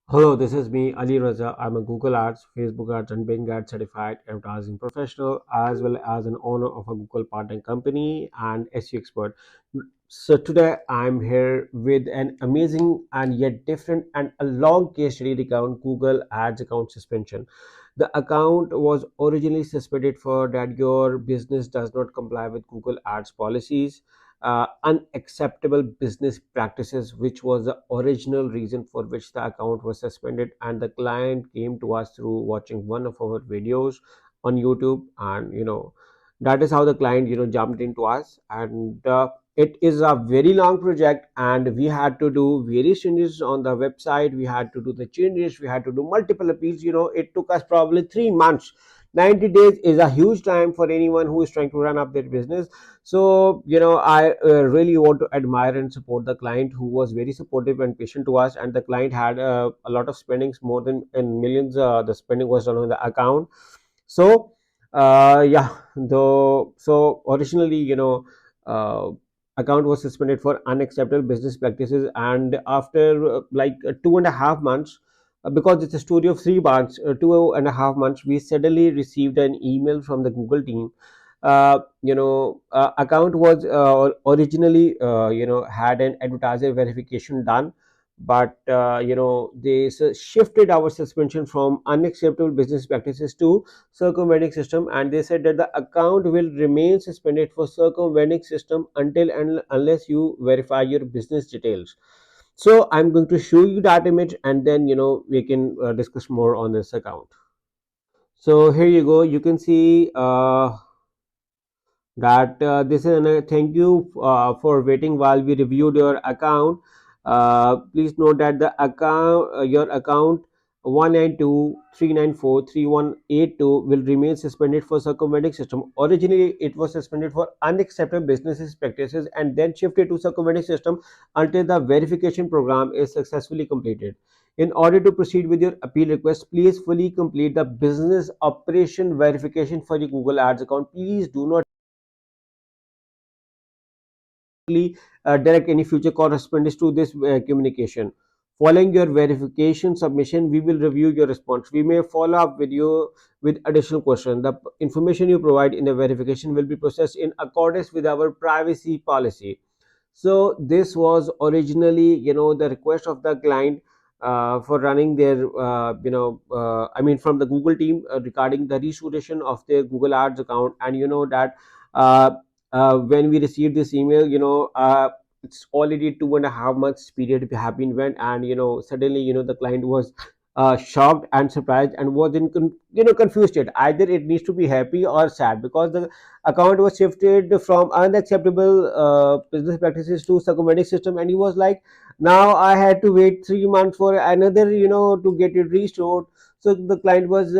Hello, this is me, Ali Raza. I'm a Google Ads, Facebook Ads, and Bing Ads certified advertising professional, as well as an owner of a Google partner company and SEO expert. So today I'm here with an amazing and yet different and a long case study account Google Ads account suspension. The account was originally suspended for that your business does not comply with Google Ads policies, unacceptable business practices, which was the original reason for which the account was suspended. And the client came to us through watching one of our videos on YouTube, and that is how the client jumped into us. And it is a very long project, and we had to do various changes on the website. We had to do the changes, we had to do multiple appeals. It took us probably 3 months. 90 days is a huge time for anyone who is trying to run up their business. So I really want to admire and support the client, who was very supportive and patient to us. And the client had a lot of spendings, more than in millions. The spending was done on the account. So yeah, though, so originally, uh, account was suspended for unacceptable business practices. And after 2.5 months, because it's a story of 3 months, 2.5 months, we suddenly received an email from the Google team. Account was originally had an advertiser verification done, but they shifted our suspension from unacceptable business practices to circumventing system. And they said that the account will remain suspended for circumventing system until and unless you verify your business details. So I'm going to show you that image, and then we can discuss more on this account. So here you go, you can see that this is thank you for waiting while we reviewed your account. Please note that the account your account 192.394.3182 will remain suspended for circumventing system. Originally it was suspended for unacceptable business practices and then shifted to circumventing system until the verification program is successfully completed. In order to proceed with your appeal request, please fully complete the business operation verification for your Google Ads account. Please do not direct any future correspondence to this communication. Following your verification submission, we will review your response. We may follow up with you with additional questions. The information you provide in the verification will be processed in accordance with our privacy policy. So this was originally, the request of the client for running their, from the Google team regarding the restoration of their Google Ads account. And that uh, when we received this email, it's already 2.5 months period have been went. And suddenly, the client was shocked and surprised and was in confused state. Either it needs to be happy or sad, because the account was shifted from unacceptable business practices to circumventing system. And he was like, now I had to wait 3 months for another, to get it restored. So the client was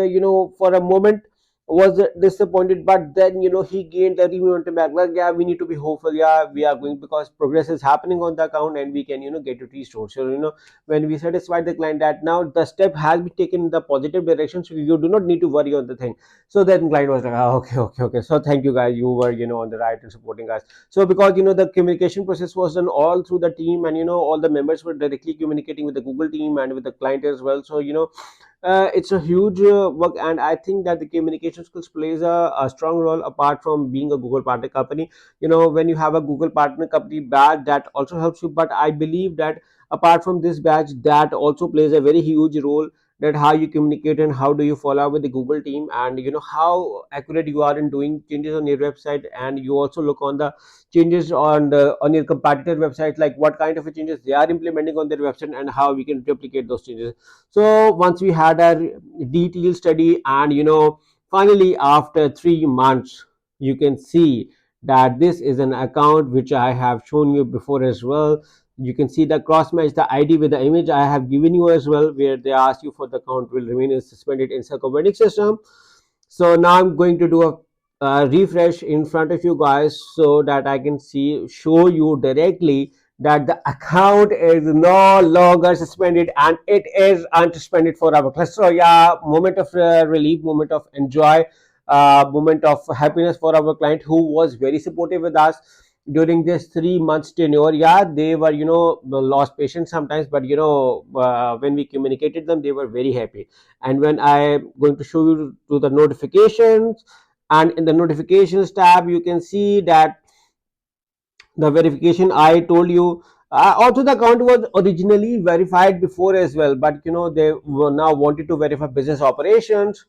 for a moment was disappointed, but then he gained the momentum back. Like, yeah, we need to be hopeful. Yeah, we are going, because progress is happening on the account and we can get it restored. So when we satisfy the client that now the step has been taken in the positive direction, so you do not need to worry on the thing. So then client was like, okay, okay, okay, so thank you guys, you were on the right and supporting us. So because the communication process was done all through the team, and all the members were directly communicating with the Google team and with the client as well. So it's a huge work, and I think that the communication skills plays a strong role apart from being a Google partner company. When you have a Google partner company badge, that also helps you. But I believe that apart from this badge, that also plays a very huge role, that how you communicate and how do you follow up with the Google team, and how accurate you are in doing changes on your website. And you also look on the changes on your competitor website, like what kind of changes they are implementing on their website and how we can replicate those changes. So once we had a detailed study, and finally after 3 months, you can see that this is an account which I have shown you before as well. You can see the cross match the ID with the image I have given you as well, where they ask you for the account will remain suspended in circumventing system. So now I'm going to do a refresh in front of you guys, so that I can show you directly that the account is no longer suspended and it is unsuspended for our cluster. So yeah, moment of relief, moment of enjoy, moment of happiness for our client, who was very supportive with us. during this 3 months tenure, yeah, they were, lost patience sometimes, but when we communicated them, they were very happy. And when I'm going to show you to the notifications, and in the notifications tab, you can see that the verification I told you. Also, the account was originally verified before as well, but they were now wanted to verify business operations,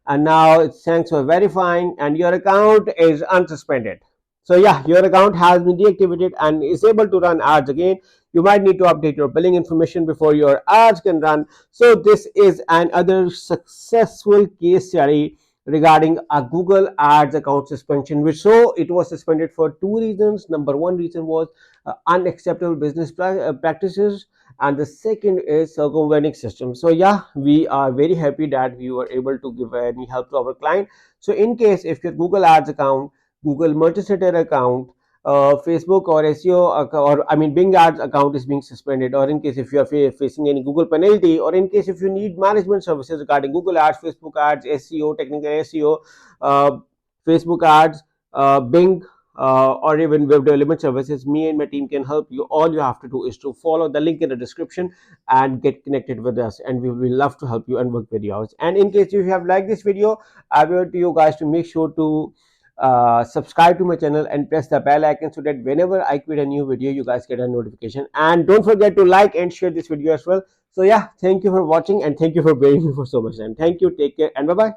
and now it's thanks for verifying, and your account is unsuspended. So yeah, your account has been deactivated and is able to run ads again. You might need to update your billing information before your ads can run. So this is another successful case study regarding a Google Ads account suspension, which so it was suspended for two reasons. Number one reason was unacceptable business practices, and the second is circumventing system. So yeah, we are very happy that we were able to give any help to our client. So in case if your Google Ads account, Google multi-sitter account, Facebook or SEO or I mean Bing Ads account is being suspended, or in case if you are facing any Google penalty, or in case if you need management services regarding Google Ads, Facebook Ads, SEO, technical SEO, uh, Facebook Ads, Bing, or even web development services, me and my team can help you. All you have to do is to follow the link in the description and get connected with us, and we will love to help you and work with you. And in case you have liked this video, I want you guys to make sure to subscribe to my channel and press the bell icon so that whenever I create a new video, you guys get a notification. And don't forget to like and share this video as well. So yeah, thank you for watching, and thank you for bearing me for so much time. Thank you, take care, and bye bye.